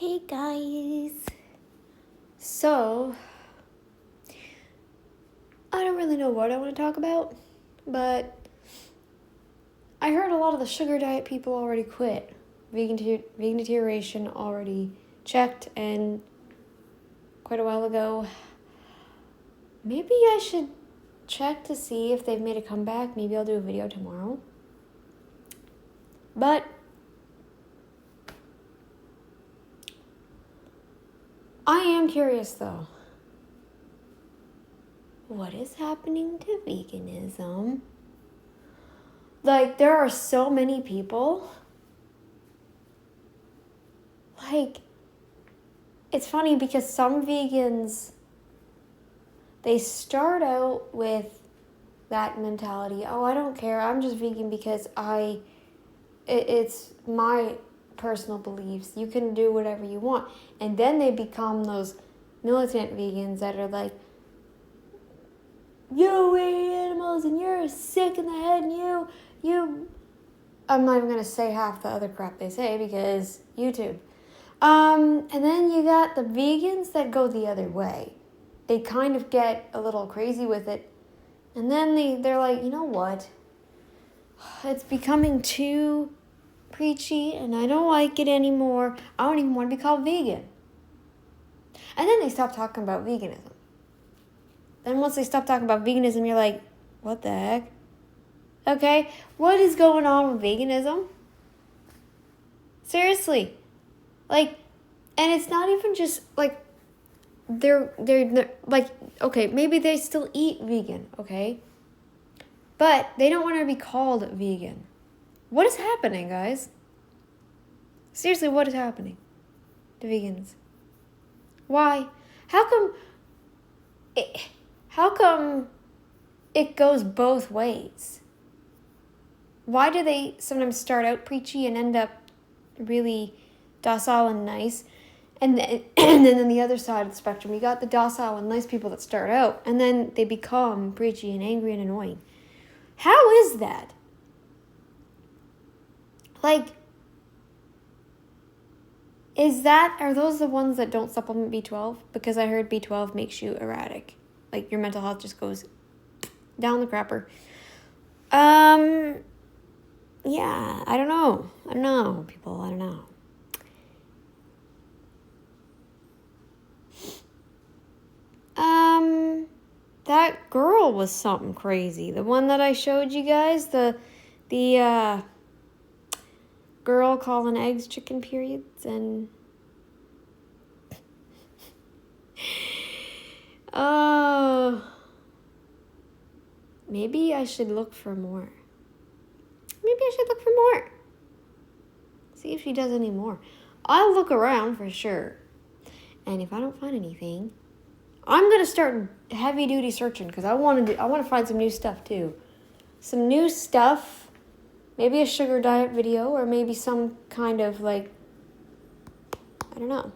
Hey guys. So, I don't really know what I want to talk about, but I heard a lot of the sugar diet people already quit. Vegan deterioration already checked and quite a while ago. Maybe I should check to see if they've made a comeback. Maybe I'll do a video tomorrow. But I am curious though. What is happening to veganism? Like, there are so many people. Like, it's funny because some vegans, they start out with that mentality. Oh, I don't care. I'm just vegan because it's my personal beliefs. You can do whatever you want. And then they become those militant vegans that are like, you eat animals and you're sick in the head and you I'm not even going to say half the other crap they say because YouTube. And then you got the vegans that go the other way. They kind of get a little crazy with it. And then they're like, you know what? It's becoming too preachy and I don't like it anymore. I don't even want to be called vegan. And then they stop talking about veganism. Then once they stop talking about veganism, you're like, what the heck? Okay, what is going on with veganism? Seriously. Like, and it's not even just like they're like, okay, maybe they still eat vegan, okay? But they don't want to be called vegan. What is happening, guys? Seriously, what is happening to vegans? Why? How come it goes both ways? Why do they sometimes start out preachy and end up really docile and nice? And then on the other side of the spectrum, you got the docile and nice people that start out, and then they become preachy and angry and annoying. How is that? Like, are those the ones that don't supplement B12? Because I heard B12 makes you erratic. Like, your mental health just goes down the crapper. Yeah, I don't know, people, I don't know. That girl was something crazy. The one that I showed you guys, the girl calling eggs chicken periods and oh, maybe I should look for more. See if she does any more. I'll look around for sure. And if I don't find anything, I'm going to start heavy duty searching because I want to find some new stuff too. Some new stuff. Maybe a sugar diet video or maybe some kind of like, I don't know.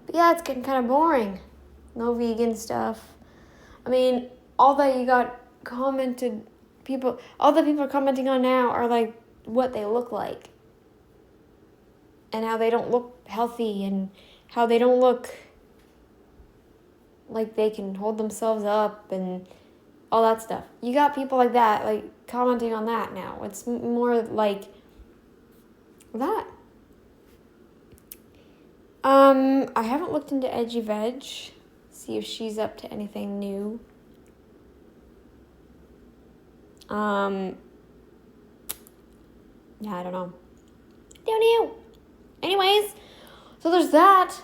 But yeah, it's getting kind of boring. No vegan stuff. I mean, all the people are commenting on now are like what they look like. And how they don't look healthy and how they don't look like they can hold themselves up and all that stuff. You got people like that, like commenting on that now. It's more like that. I haven't looked into Edgy Veg, see if she's up to anything new. Yeah, I don't know. Anyways, so there's that.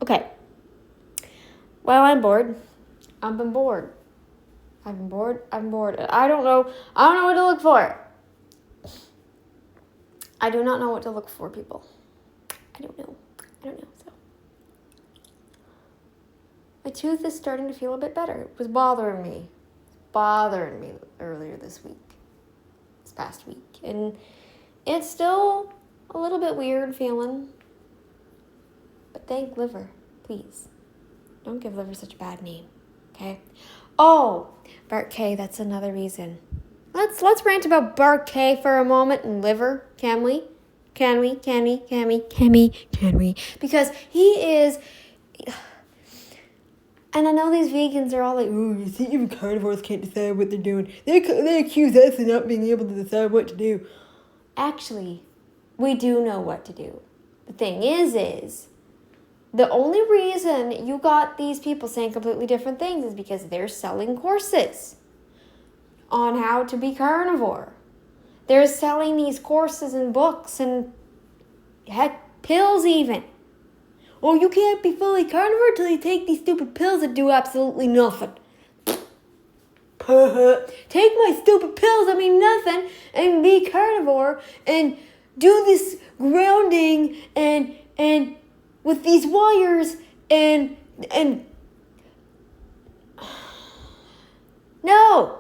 Okay. Well, I'm bored. I don't know what to look for. I do not know what to look for, people. I don't know. So my tooth is starting to feel a bit better. It was bothering me earlier this week. this past week. And it's still a little bit weird feeling. But thank liver, please. Don't give liver such a bad name, okay? Oh, Bart K, that's another reason. Let's rant about Bart K for a moment and liver, can we? Can we? Because he is... And I know these vegans are all like, oh, you see, even carnivores can't decide what they're doing. They accuse us of not being able to decide what to do. Actually, we do know what to do. The thing is, the only reason you got these people saying completely different things is because they're selling courses on how to be carnivore. They're selling these courses and books and, heck, pills even. Oh, you can't be fully carnivore till you take these stupid pills that do absolutely nothing. Take my stupid pills that mean nothing and be carnivore and do this grounding and with these wires and no,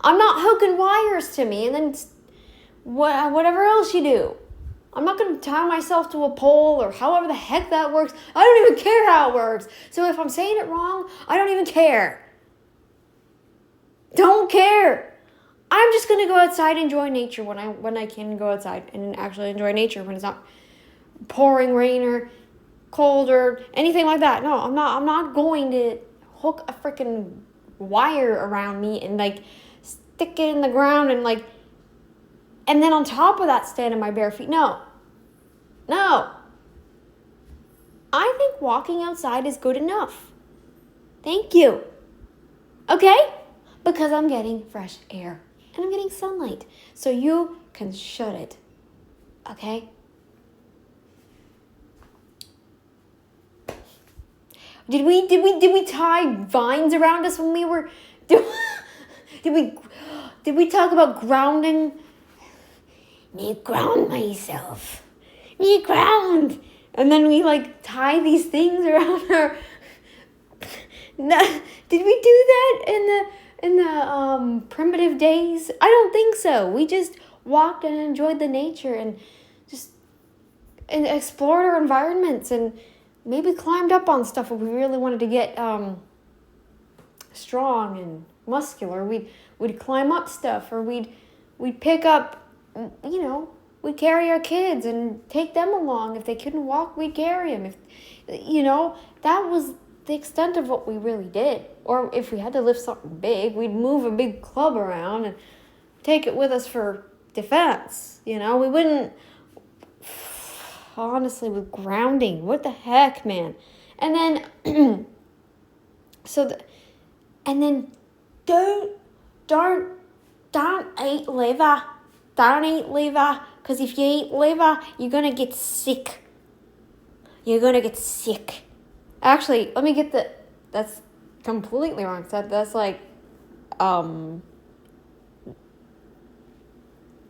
I'm not hooking wires to me and then whatever else you do. I'm not going to tie myself to a pole or however the heck that works. I don't even care how it works. So if I'm saying it wrong, I don't even care. Don't care. I'm just going to go outside and enjoy nature when I can go outside and actually enjoy nature when it's not pouring rain or cold or anything like that. No, I'm not going to hook a freaking wire around me and like stick it in the ground and like and then on top of that stand in my bare feet. No. I think walking outside is good enough. Thank you. Okay? Because I'm getting fresh air and I'm getting sunlight. So you can shut it. Okay? Did we tie vines around us when we were did we talk about grounding? Me ground myself. Me ground. And then we like tie these things around our. No, did we do that in the primitive days? I don't think so. We just walked and enjoyed the nature and just and explored our environments and maybe climbed up on stuff if we really wanted to get strong and muscular. We'd climb up stuff or we'd pick up. You know, we'd carry our kids and take them along. If they couldn't walk, we'd carry them. That was the extent of what we really did. Or if we had to lift something big, we'd move a big club around and take it with us for defense. We wouldn't, honestly, with grounding, what the heck, man? And then, don't eat liver. Don't eat liver, because if you eat liver, you're going to get sick. Actually, let me get that's completely wrong. That's like,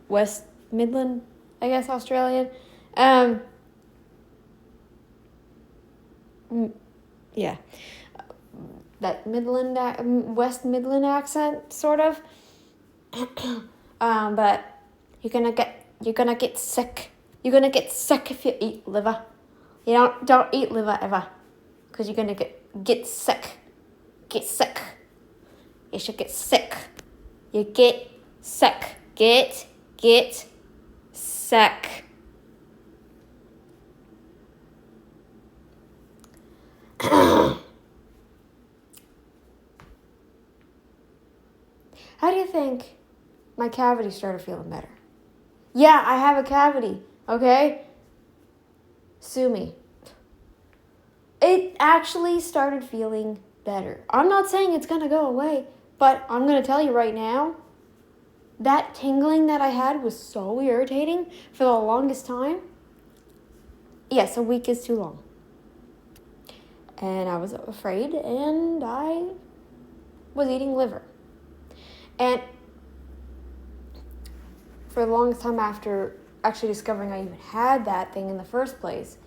West Midland, I guess, Australian. Yeah. That West Midland accent, sort of. But you're gonna get sick. You're gonna get sick if you eat liver. You don't eat liver ever, because you're gonna get sick. Get sick. You should get sick. You get sick. Get sick. How do you think my cavity started feeling better? Yeah, I have a cavity, okay? Sue me. It actually started feeling better. I'm not saying it's going to go away, but I'm going to tell you right now, that tingling that I had was so irritating for the longest time. Yes, a week is too long. And I was afraid, and I was eating liver. And for the longest time after actually discovering I even had that thing in the first place,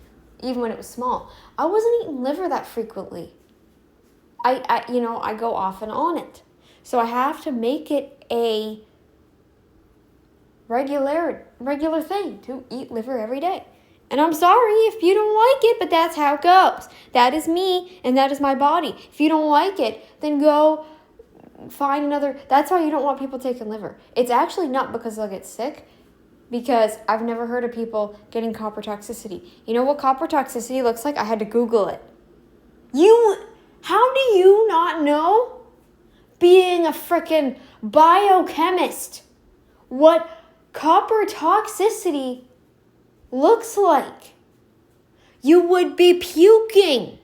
even when it was small, I wasn't eating liver that frequently. I go off and on it. So I have to make it a regular thing to eat liver every day. And I'm sorry if you don't like it, but that's how it goes. That is me, and that is my body. If you don't like it, then go find another. That's why you don't want people taking liver. It's actually not because they'll get sick, because I've never heard of people getting copper toxicity. You know what copper toxicity looks like? I had to Google it. How do you not know, being a frickin' biochemist, what copper toxicity looks like? You would be puking.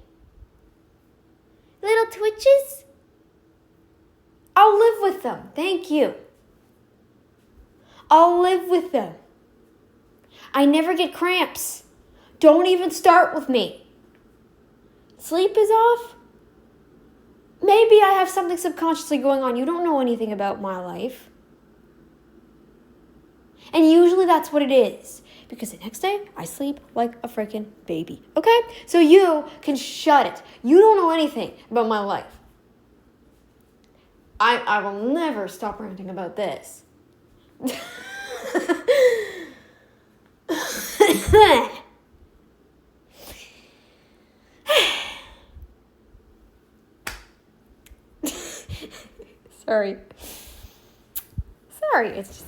Little twitches? I'll live with them. Thank you. I'll live with them. I never get cramps. Don't even start with me. Sleep is off? Maybe I have something subconsciously going on. You don't know anything about my life. And usually that's what it is. Because the next day, I sleep like a freaking baby. Okay? So you can shut it. You don't know anything about my life. I will never stop ranting about this. Sorry, it's just,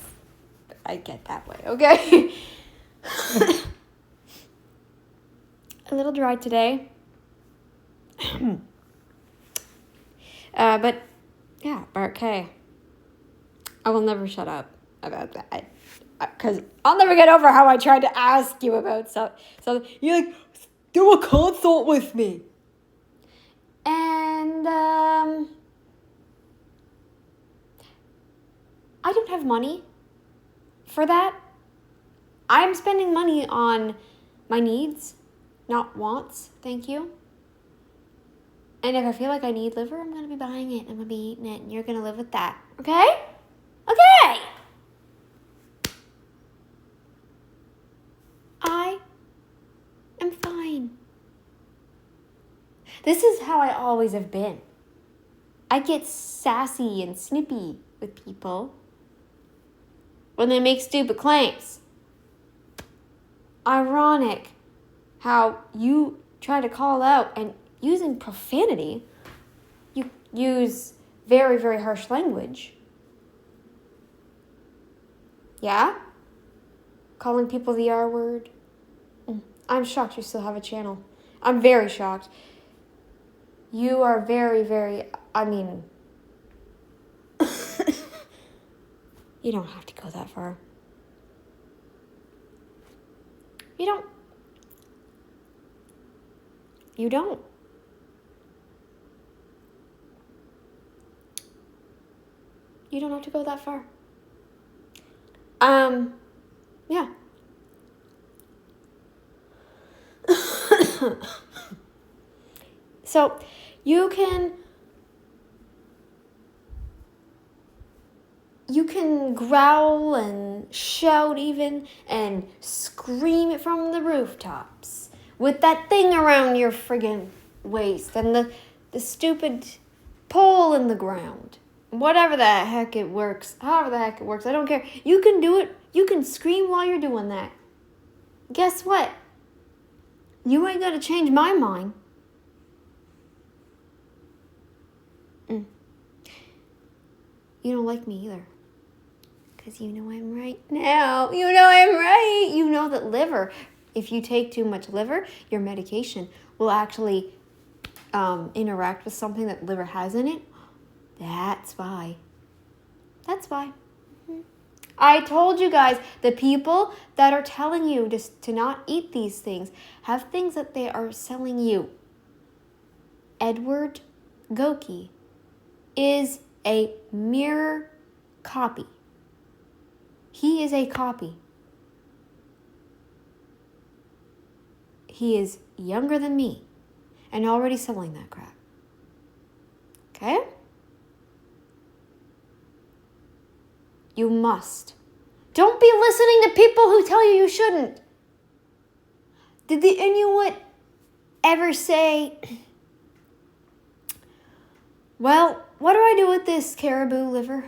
I get that way, okay? A little dry today. But yeah, okay. I will never shut up about that. Because I'll never get over how I tried to ask you about something. You're like, do a consult with me. And, I don't have money for that. I'm spending money on my needs, not wants. Thank you. And if I feel like I need liver, I'm going to be buying it. I'm going to be eating it. And you're going to live with that. Okay? Okay! I am fine. This is how I always have been. I get sassy and snippy with people when they make stupid claims. Ironic how you try to call out and using profanity, you use very, very harsh language. Yeah? Calling people the R word. I'm shocked you still have a channel. I'm very shocked. You are very, very, you don't have to go that far. You don't. You don't. You don't have to go that far. Yeah. So, you can growl and shout even and scream it from the rooftops with that thing around your friggin' waist and the stupid pole in the ground. Whatever the heck it works. However the heck it works. I don't care. You can do it. You can scream while you're doing that. Guess what? You ain't gonna change my mind. You don't like me either. Because you know I'm right now. You know I'm right. You know that liver, if you take too much liver, your medication will actually interact with something that liver has in it. That's why. That's why. I told you guys, the people that are telling you to not eat these things have things that they are selling you. Edward Goki is a mirror copy. He is a copy. He is younger than me and already selling that crap. Okay? You must. Don't be listening to people who tell you you shouldn't. Did the Inuit ever say, well, what do I do with this caribou liver?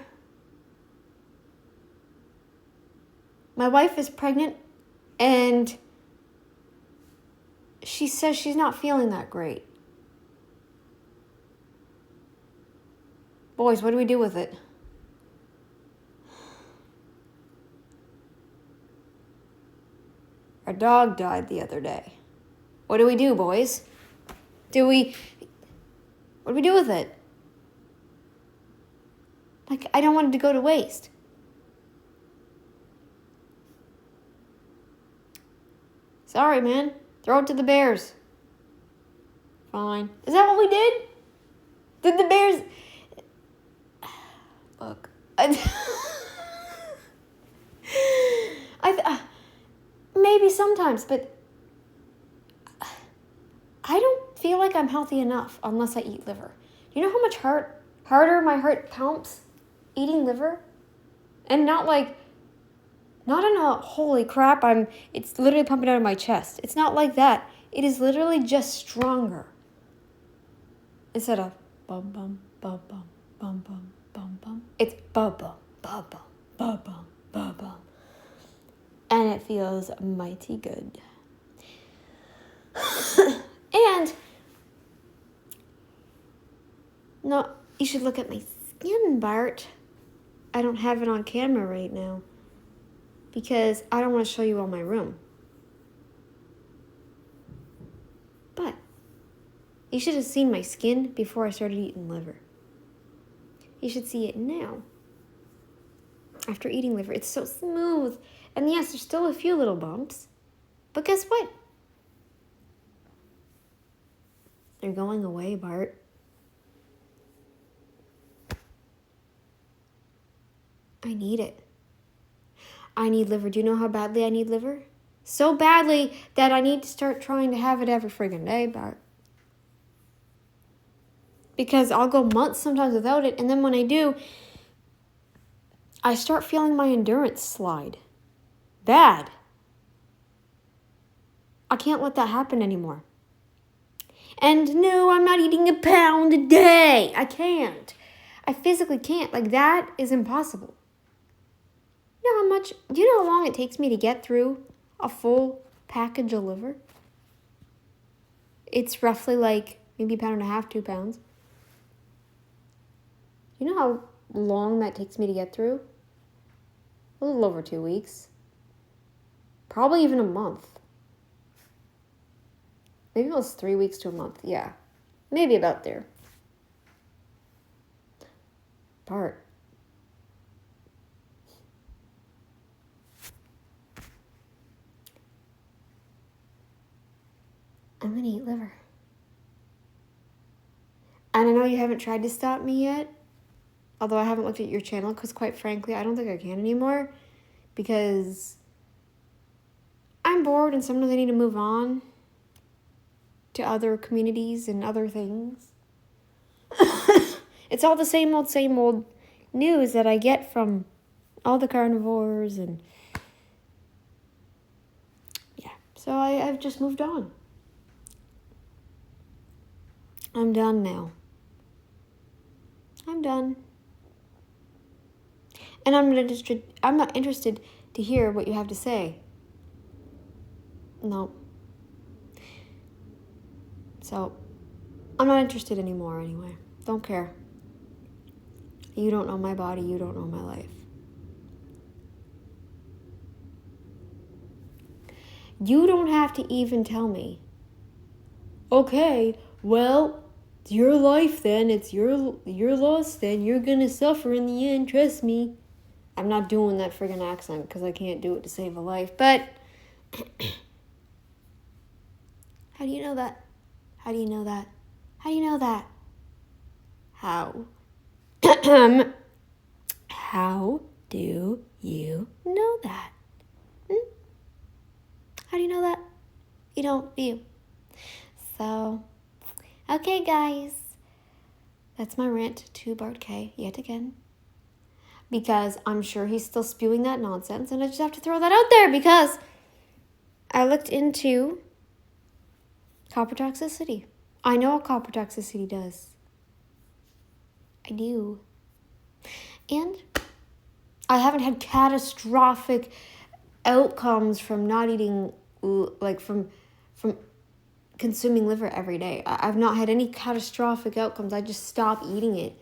My wife is pregnant, and she says she's not feeling that great. Boys, what do we do with it? Our dog died the other day. What do we do, boys? What do we do with it? Like, I don't want it to go to waste. Sorry, man. Throw it to the bears. Fine. Is that what we did? Did the bears... Look. Maybe sometimes, but I don't feel like I'm healthy enough unless I eat liver. You know how much harder my heart pumps eating liver? And not in a holy crap, it's literally pumping out of my chest. It's not like that. It is literally just stronger. Instead of bum bum bum bum bum bum bum bum, it's bum bum bum bum bum bum bum bum. And it feels mighty good. And no, you should look at my skin, Bart. I don't have it on camera right now because I don't want to show you all my room. But you should have seen my skin before I started eating liver. You should see it now. After eating liver, it's so smooth. And yes, there's still a few little bumps. But guess what? They're going away, Bart. I need it. I need liver. Do you know how badly I need liver? So badly that I need to start trying to have it every friggin' day, Bart. Because I'll go months sometimes without it, and then when I do, I start feeling my endurance slide. Bad. I can't let that happen anymore. And no, I'm not eating a pound a day. I can't. I physically can't. Like, that is impossible. Do you know how long it takes me to get through a full package of liver? It's roughly like maybe 1.5 pounds, 2 pounds. You know how long that takes me to get through? A little over 2 weeks. Probably even a month. Maybe it was 3 weeks to a month. Yeah. Maybe about there. Bart. I'm going to eat liver. And I know you haven't tried to stop me yet. Although I haven't looked at your channel because quite frankly, I don't think I can anymore. Because I'm bored and sometimes I need to move on to other communities and other things. It's all the same old news that I get from all the carnivores and yeah. So I've just moved on. I'm done now. I'm done. And I'm not interested to hear what you have to say. No. So, I'm not interested anymore anyway. Don't care. You don't know my body, you don't know my life. You don't have to even tell me. Okay, well, it's your life then. It's your loss then. You're gonna suffer in the end, trust me. I'm not doing that friggin' accent because I can't do it to save a life. But how do you know that? How do you know that? How do you know that? How? How do you know that? How do you know that? You don't, do you? So, okay, guys. That's my rant to Bart K yet again. Because I'm sure he's still spewing that nonsense, and I just have to throw that out there because I looked into copper toxicity. I know what copper toxicity does. I do. And I haven't had catastrophic outcomes from not eating, like from consuming liver every day. I've not had any catastrophic outcomes. I just stopped eating it.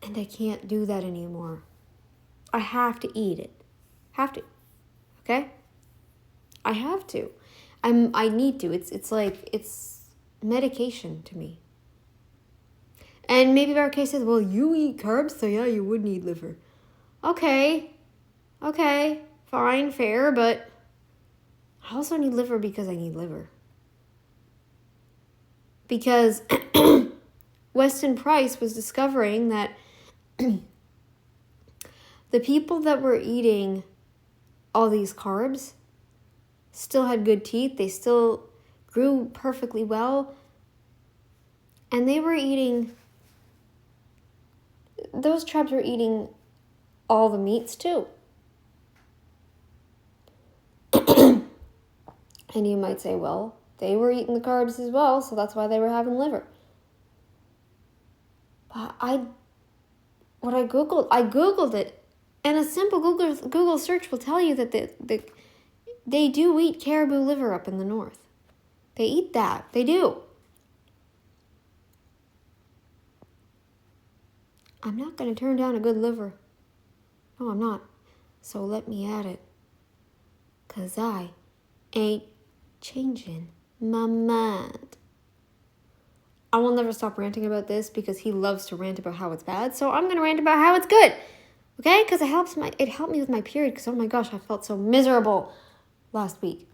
And I can't do that anymore. I have to eat it. Have to. Okay? I have to. I need to. It's like it's medication to me. And maybe Barcade says, well, you eat carbs, so yeah, you would need liver. Okay, fine, fair, but I also need liver because I need liver. Because Weston Price was discovering that the people that were eating all these carbs still had good teeth, they still grew perfectly well, and they were eating, those tribes were eating all the meats too. And you might say, well, they were eating the carbs as well, so that's why they were having liver. But I Googled it, and a simple Google search will tell you that they do eat caribou liver up in the north. They eat that. They do. I'm not going to turn down a good liver. No, I'm not. So let me at it. 'Cause I ain't changing my mind. I will never stop ranting about this because he loves to rant about how it's bad. So I'm going to rant about how it's good. Okay? Because it helped me with my period. Because, oh my gosh, I felt so miserable last week.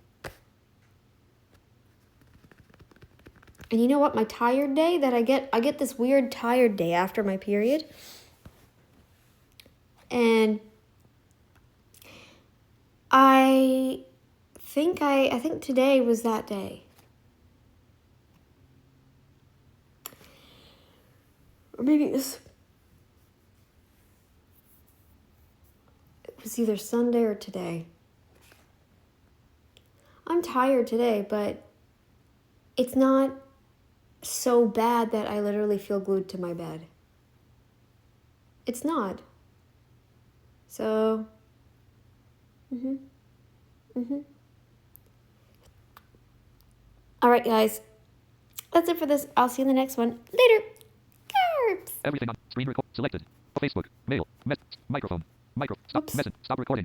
And you know what? My tired day that I get this weird tired day after my period. And I think today was that day. Or maybe it was either Sunday or today. I'm tired today, but it's not so bad that I literally feel glued to my bed. It's not. So, All right, guys. That's it for this. I'll see you in the next one. Later. Carbs. Everything on screen record selected. Facebook, mail, microphone, stop, message, stop recording.